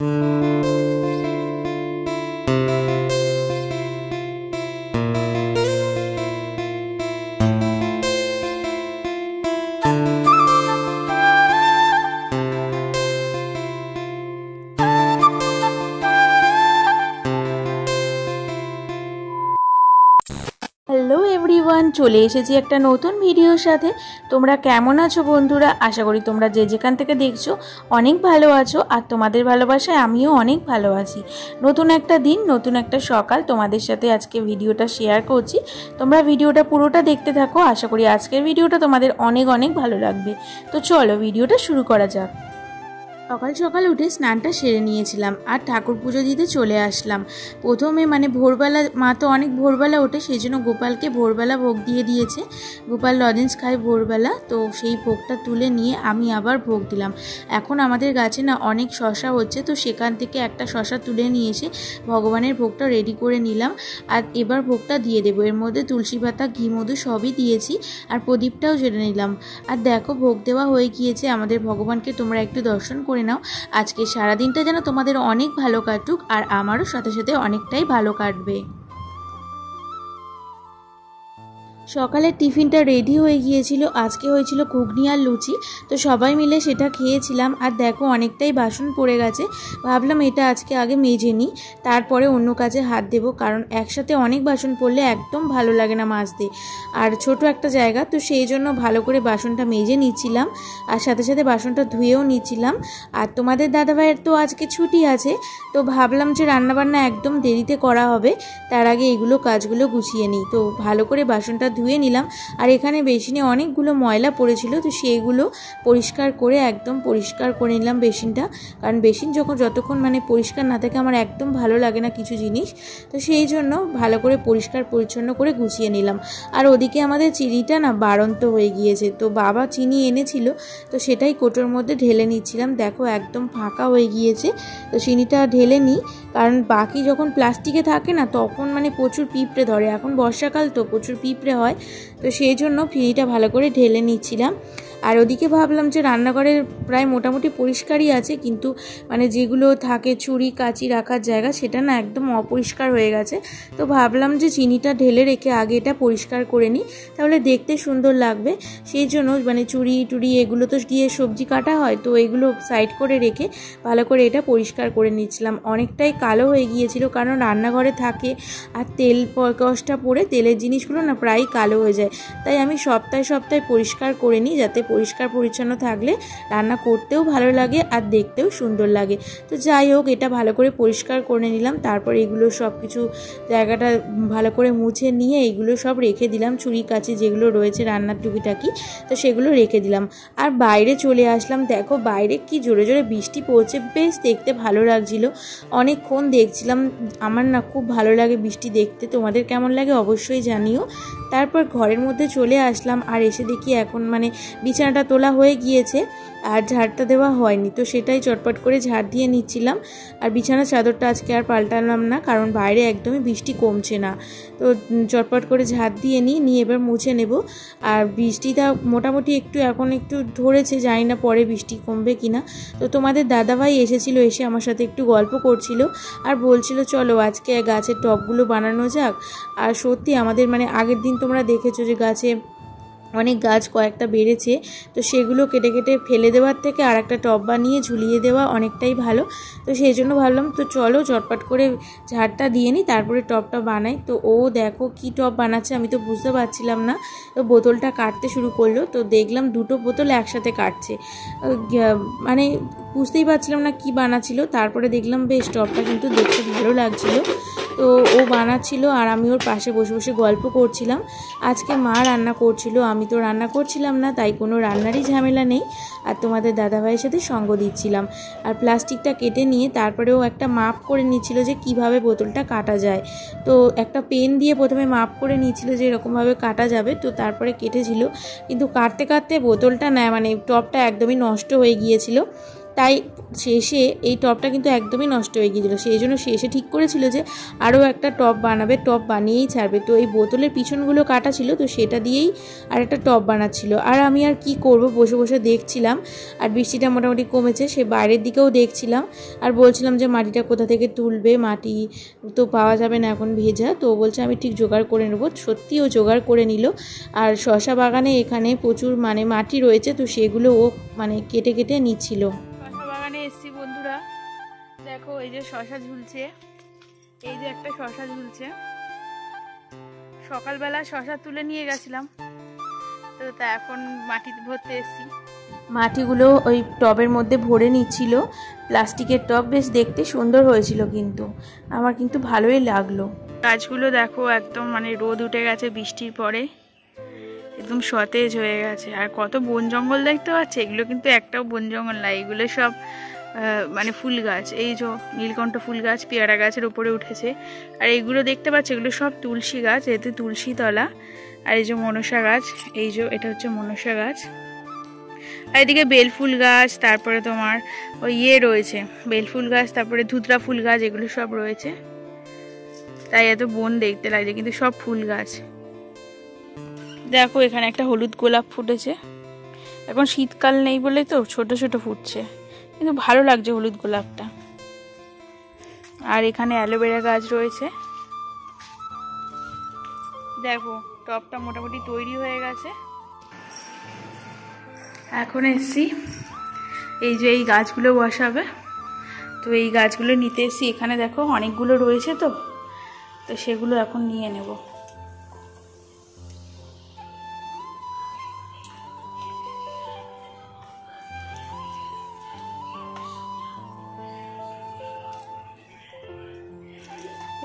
Hello everyone, চলে এসেছি একটা নতুন ভিডিওর সাথে। তোমরা কেমন আছো বন্ধুরা? আশা করি তোমরা যে যেখান থেকে দেখছো অনেক ভালো আছো, আর তোমাদের ভালোবাসায় আমিও অনেক ভালো আছি। নতুন একটা দিন, নতুন একটা সকাল তোমাদের সাথে আজকে ভিডিওটা শেয়ার করছি। তোমরা ভিডিওটা পুরোটা দেখতে থাকো, আশা করি আজকের ভিডিওটা তোমাদের অনেক অনেক ভালো লাগবে। তো চলো ভিডিওটা শুরু করা যাক। সকাল সকাল উঠে স্নানটা সেরে নিয়েছিলাম আর ঠাকুর পুজো দিতে চলে আসলাম। প্রথমে ভোরবেলা, মা তো অনেক ভোরবেলা ওঠে, সেই জন্য গোপালকে ভোরবেলা ভোগ দিয়ে দিয়েছে। গোপাল লজেন্স খায় ভোরবেলা, তো সেই ভোগটা তুলে নিয়ে আমি আবার ভোগ দিলাম। এখন আমাদের গাছে অনেক শশা হচ্ছে, তো সেখান থেকে একটা শশা তুলে নিয়ে এসে ভগবানের ভোগটা রেডি করে নিলাম। আর এবার ভোগটা দিয়ে দেবো। এর মধ্যে তুলসী পাতা, ঘি, মধু সবই দিয়েছি, আর প্রদীপটাও জ্বেলে নিলাম। আর দেখো ভোগ দেওয়া হয়ে গিয়েছে। আমাদের ভগবানকে তোমরা একটু দর্শন করে নাও। আজকে সারাদিনটা যেন তোমাদের অনেক ভালো কাটুক, আর আমারও সাথে সাথে অনেকটাই ভালো কাটবে। সকালের টিফিনটা রেডি হয়ে গিয়েছিল। আজকে হয়েছিল ঘুগনি আর লুচি, তো সবাই মিলে সেটা খেয়েছিলাম। আর দেখো অনেকটাই বাসন পড়ে গেছে, ভাবলাম এটা আজকে আগে মেজে নিই, তারপরে অন্য কাজে হাত দেব, কারণ একসাথে অনেক বাসন পড়লে একদম ভালো লাগে না মাজতে। আর ছোট একটা জায়গা, তো সেই জন্য ভালো করে বাসনটা মেজে নিচ্ছিলাম, আর সাথে সাথে বাসনটা ধুয়েও নিচ্ছিলাম। আর তোমাদের দাদাভাইয়ের তো আজকে ছুটি আছে, তো ভাবলাম যে রান্নাবান্না একদম দেরিতে করা হবে, তার আগে এগুলো কাজগুলো গুছিয়ে নিই। তো ভালো করে বাসনটা ধুয়ে নিলাম। আর এখানে বেসিনে অনেকগুলো ময়লা পড়েছিল, তো সেইগুলো পরিষ্কার করে একদম পরিষ্কার করে নিলাম বেসিনটা, কারণ বেসিন যতক্ষণ পরিষ্কার না থাকে আমার একদম ভালো লাগে না কিছু জিনিস। তো সেই জন্য ভালো করে পরিষ্কার পরিচ্ছন্ন করে গুছিয়ে নিলাম। আর ওদিকে আমাদের চিনিটা বাড়ন্ত হয়ে গিয়েছে, তো বাবা চিনি এনেছিল, তো সেটাই কোটোর মধ্যে ঢেলে নিচ্ছিলাম। দেখো একদম ফাঁকা হয়ে গিয়েছে, তো চিনিটা ঢেলে নিই, কারণ বাকি যখন প্লাস্টিকে থাকে তখন প্রচুর পিঁপড়ে ধরে। এখন বর্ষাকাল তো প্রচুর পিঁপড়ে হয়, তো সেই জন্য চিনিটা ভালো করে ঢেলে নিচ্ছিলাম। আর ওদিকে ভাবলাম যে রান্নাঘরে প্রায় মোটামুটি পরিষ্কারই আছে, কিন্তু যেগুলো থাকে ছুরি কাঁচি রাখার জায়গা সেটা একদম অপরিষ্কার হয়ে গেছে। তো ভাবলাম যে চিনিটা ঢেলে রেখে আগে এটা পরিষ্কার করে নিই, তাহলে দেখতে সুন্দর লাগবে। সেই জন্য চুরি টুরি এগুলো তো দিয়ে সবজি কাটা হয়, তো এগুলো সাইড করে রেখে ভালো করে এটা পরিষ্কার করে নিচ্ছিলাম। অনেকটাই কালো হয়ে গিয়েছিল, কারণ রান্নাঘরে থাকে আর তেল কষটা পড়ে তেলের জিনিসগুলো প্রায় কালো হয়ে যায়। তাই আমি সপ্তাহে সপ্তাহে পরিষ্কার করে নিই, যাতে পরিষ্কার পরিচ্ছন্ন থাকলে রান্না করতেও ভালো লাগে আর দেখতেও সুন্দর লাগে। তো যাই হোক, এটা ভালো করে পরিষ্কার করে নিলাম। তারপর এগুলো সব কিছু জায়গাটা ভালো করে মুছে নিয়ে এগুলো সব রেখে দিলাম, ছুরি কাছে যেগুলো রয়েছে রান্নার টুকিটাকি, তো সেগুলো রেখে দিলাম। আর বাইরে চলে আসলাম। দেখো বাইরে কি জোরে জোরে বৃষ্টি পড়ছে, বেশ দেখতে ভালো লাগছিল। অনেকক্ষণ দেখছিলাম। আমার খুব ভালো লাগে বৃষ্টি দেখতে, তোমাদের কেমন লাগে অবশ্যই জানিও। তারপর ঘরের মধ্যে চলে আসলাম, আর এসে দেখি এখন বিছানাটা তোলা হয়ে গিয়েছে আর ঝাড়টা দেওয়া হয়নি, তো সেটাই চটপট করে ঝাড় দিয়ে নিচ্ছিলাম। আর বিছানার চাদরটা আজকে আর পাল্টালাম না, কারণ বাইরে একদমই বৃষ্টি কমছে না। তো চটপট করে ঝাড় দিয়ে নিয়ে এবার মুছে নেব। আর বৃষ্টিটা মোটামুটি এখন একটু ধরেছে, জানি না পরে বৃষ্টি কমবে কিনা। তো তোমাদের দাদাভাই এসেছিল, এসে আমার সাথে একটু গল্প করছিল আর বলছিল চলো আজকে গাছের টবগুলো বানানো যাক। আর সত্যি আমাদের আগের দিন তোমরা দেখেছো যে গাছে অনেক গাছ কয়েকটা বেড়েছে, তো সেগুলো কেটে কেটে ফেলে দেওয়ার থেকে আর একটা টব বানিয়ে ঝুলিয়ে দেওয়া অনেকটাই ভালো। তো সেই জন্য ভাবলাম তো চলো চটপট করে ঝাড়টা দিয়ে নিই, তারপরে টবটা বানাই। তো ও দেখো কি টব বানাচ্ছে, আমি তো বুঝতে পারছিলাম না। তো বোতলটা কাটতে শুরু করলো, তো দেখলাম দুটো বোতল একসাথে কাটছে, বুঝতেই পারছিলাম না কি বানাচ্ছিল। তারপরে দেখলাম বেশ টবটা কিন্তু দেখতে ভালো লাগছিল। তো ও বানাচ্ছিল আর আমি ওর পাশে বসে বসে গল্প করছিলাম। আজকে মা রান্না করছিল, আমি তো রান্না করছিলাম না, তাই কোনো রান্নারই ঝামেলা নেই। আর তোমাদের দাদাভাইয়ের সাথে সঙ্গ দিচ্ছিলাম। আর প্লাস্টিকটা কেটে নিয়ে তারপরেও একটা মাপ করে নিচ্ছিল যে কিভাবে বোতলটা কাটা যায়। তো একটা পেন দিয়ে প্রথমে মাপ করে নিচ্ছিল যে এরকমভাবে কাটা যাবে, তো তারপরে কেটেছিল। কিন্তু কাটতে কাটতে বোতলটা টবটা একদমই নষ্ট হয়ে গিয়েছিল। তাই শেষে এই টবটা কিন্তু একদমই নষ্ট হয়ে গিয়েছিলো, সেই জন্য শেষে ঠিক করেছিল যে আরও একটা টব বানাবে, টব বানিয়েই ছাড়বে। তো এই বোতলের পিছনগুলো কাটা ছিল, তো সেটা দিয়েই আর একটা টব বানাচ্ছিল। আর আমি আর কি করব, বসে বসে দেখছিলাম। আর বৃষ্টিটা মোটামুটি কমেছে, সে বাইরের দিকেও দেখছিলাম আর বলছিলাম যে মাটিটা কোথা থেকে তুলবে, মাটি তো পাওয়া যাবে না এখন ভেজা। তো বলছে আমি ঠিক জোগাড় করে নেবো। সত্যি ও জোগাড় করে নিল। আর শশা বাগানে এখানে প্রচুর মানে মাটি রয়েছে, তো সেগুলো ও মানে কেটে কেটে নিচ্ছিল। শশা বাগানে এসছি বন্ধুরা, দেখো এই যে শশা ঝুলছে, এই যে একটা শশা ঝুলছে। সকালবেলা শশা তুলে নিয়ে গেছিলাম, তো তা এখন মাটি ভরতে এসছি। মাটিগুলো ওই টবের মধ্যে ভরে নিচ্ছিল, প্লাস্টিকের টব। বেশ দেখতে সুন্দর হয়েছিল, কিন্তু আমার কিন্তু ভালোই লাগলো। গাছগুলো দেখো একদম মানে রোদ উঠে গেছে বৃষ্টির পরে, একদম সতেজ হয়ে গেছে। আর কত বন জঙ্গল দেখতে পাচ্ছে, এগুলো কিন্তু একটাও বন জঙ্গল নাই, এগুলো সব মানে ফুল গাছ। এই যে নীলকণ্ঠ ফুল গাছ পেয়ারা গাছের উপরে উঠেছে। আর এইগুলো দেখতে পাচ্ছে, এগুলো সব তুলসী গাছ, এতে তুলসী তলা। আর এই যে মনসা গাছ, এই যে এটা হচ্ছে মনসা গাছ। আর এদিকে বেলফুল গাছ, তারপরে তোমার ওই রয়েছে বেলফুল গাছ, তারপরে ধুতরা ফুল গাছ, এগুলো সব রয়েছে। তাই এত বন দেখতে লাগছে, কিন্তু সব ফুল গাছ। দেখো এখানে একটা হলুদ গোলাপ ফুটেছে, এখন শীতকাল নেই বলে তো ছোট ছোট ফুটছে, কিন্তু ভালো লাগছে হলুদ গোলাপটা। আর এখানে অ্যালোভেরা গাছ রয়েছে। দেখো টবটা মোটামুটি তৈরি হয়ে গেছে। এখন এসছি এই যে এই গাছগুলো বসাবে, তো এই গাছগুলো নিতে এসছি। এখানে দেখো অনেকগুলো রয়েছে, তো সেগুলো এখন নিয়ে নেব।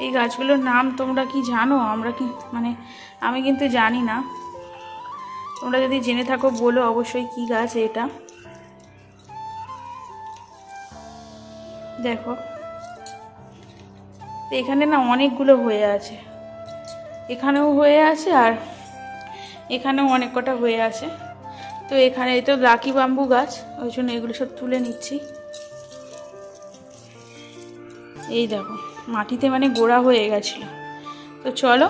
এই গাছগুলোর নাম তোমরা কি জানো? আমি কিন্তু জানি না, তোমরা যদি জেনে থাকো বলো অবশ্যই কি গাছ এটা। দেখো এখানে না অনেকগুলো হয়ে আছে, এখানেও হয়ে আছে আর এখানেও অনেক কটা হয়ে আছে। তো এখানে তো লাকি বাম্বু গাছ, ওই জন্য এগুলো সব তুলে নিচ্ছি। এই দেখো মাটিতে মানে গোড়া হয়ে গেছিল। তো চলো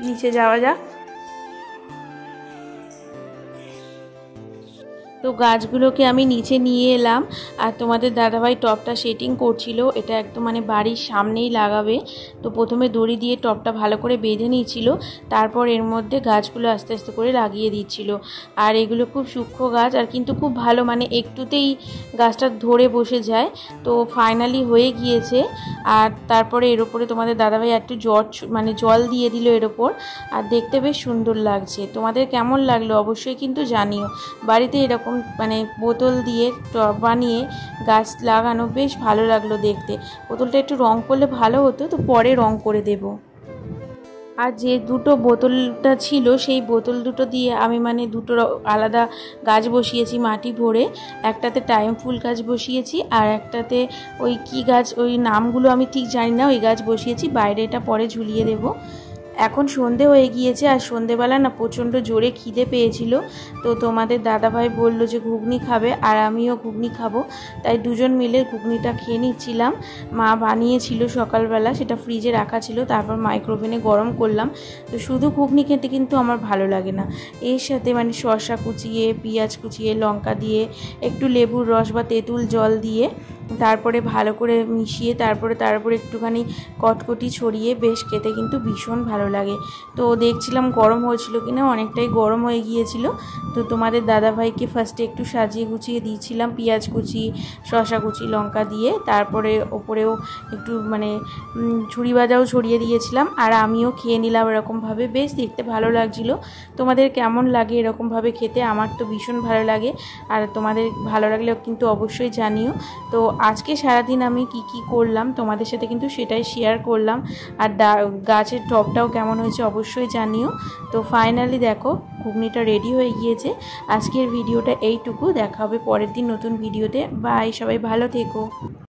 নিচে যাওয়া যাক। তো গাছগুলোকে আমি নিচে নিয়ে এলাম, আর তোমাদের দাদাভাই টবটা সেটিং করছিল। এটা একদম মানে বাড়ির সামনেই লাগাবে, তো প্রথমে দড়ি দিয়ে টবটা ভালো করে বেঁধে নিয়েছিল, তারপর এর মধ্যে গাছগুলো আস্তে আস্তে করে লাগিয়ে দিচ্ছিল। আর এগুলো খুব সূক্ষ্ম গাছ, আর কিন্তু খুব ভালো, মানে একটুতেই গাছটা ধরে বসে যায়। তো ফাইনালি হয়ে গিয়েছে। আর তারপরে এর ওপরে তোমাদের দাদাভাই একটু জল দিয়ে দিল এর ওপর, আর দেখতে বেশ সুন্দর লাগছে। তোমাদের কেমন লাগলো অবশ্যই কিন্তু জানিও। বাড়িতে এরকম মানে বোতল দিয়ে টব বানিয়ে গাছ লাগানো বেশ ভালো লাগলো দেখতে। বোতলটা একটু রং করলে ভালো হতো, তো পরে রং করে দেব। আর যে দুটো বোতলটা ছিল সেই বোতল দুটো দিয়ে আমি মানে দুটো আলাদা গাছ বসিয়েছি মাটি ভরে। একটাতে টাইম ফুল গাছ বসিয়েছি, আর একটাতে ওই কি গাছ, ওই নামগুলো আমি ঠিক জানি না, ওই গাছ বসিয়েছি। বাইরে এটা পরে ঝুলিয়ে দেব। এখন সন্ধে হয়ে গিয়েছে, আর সন্ধেবেলা না প্রচণ্ড জোরে খিদে পেয়েছিল। তো তোমাদের দাদাভাই বললো যে ঘুগনি খাবে, আর আমিও ঘুগনি খাবো। তাই দুজন মিলে ঘুগনিটা খেয়ে নিচ্ছিলাম। মা বানিয়েছিল সকালবেলা, সেটা ফ্রিজে রাখা ছিল, তারপর মাইক্রোওভেনে গরম করলাম। তো শুধু ঘুগনি খেতে কিন্তু আমার ভালো লাগে না, এর সাথে মানে শসা কুচিয়ে, পেঁয়াজ কুচিয়ে, লঙ্কা দিয়ে, একটু লেবুর রস বা তেঁতুল জল দিয়ে, তারপরে ভালো করে মিশিয়ে তারপরে তার উপরে একটুখানি কটকটি ছড়িয়ে বেশ খেতে কিন্তু ভীষণ ভালো লাগে। তো দেখছিলাম গরম হয়েছিল কিনা, অনেকটাই গরম হয়ে গিয়েছিল। তো তোমাদের দাদাভাইকে ফার্স্টে একটু সাজিয়ে গুছিয়ে দিয়েছিলাম পেঁয়াজ কুচি, শসা কুচি, লঙ্কা দিয়ে, তারপরে ওপরেও একটু মানে ঝুড়ি ভাজাও ছড়িয়ে দিয়েছিলাম। আর আমিও খেয়ে নিলাম এরকমভাবে, বেশ দেখতে ভালো লাগছিল। তোমাদের কেমন লাগে এরকমভাবে খেতে? আমার তো ভীষণ ভালো লাগে, আর তোমাদের ভালো লাগলেও কিন্তু অবশ্যই জানিও। তো আজকে সারাদিন আমি কি করলাম তোমাদের সাথে কিন্তু সেটাই শেয়ার করলাম। আর গাছের টবটাও কেমন হয়েছে অবশ্যই জানিও। তো ফাইনালি দেখো ঘুগনিটা রেডি হয়ে গিয়েছে। আজকের ভিডিওটা এইটুকু, দেখা হবে পরের দিন নতুন ভিডিওতে। বাই, সবাই ভালো থেকো।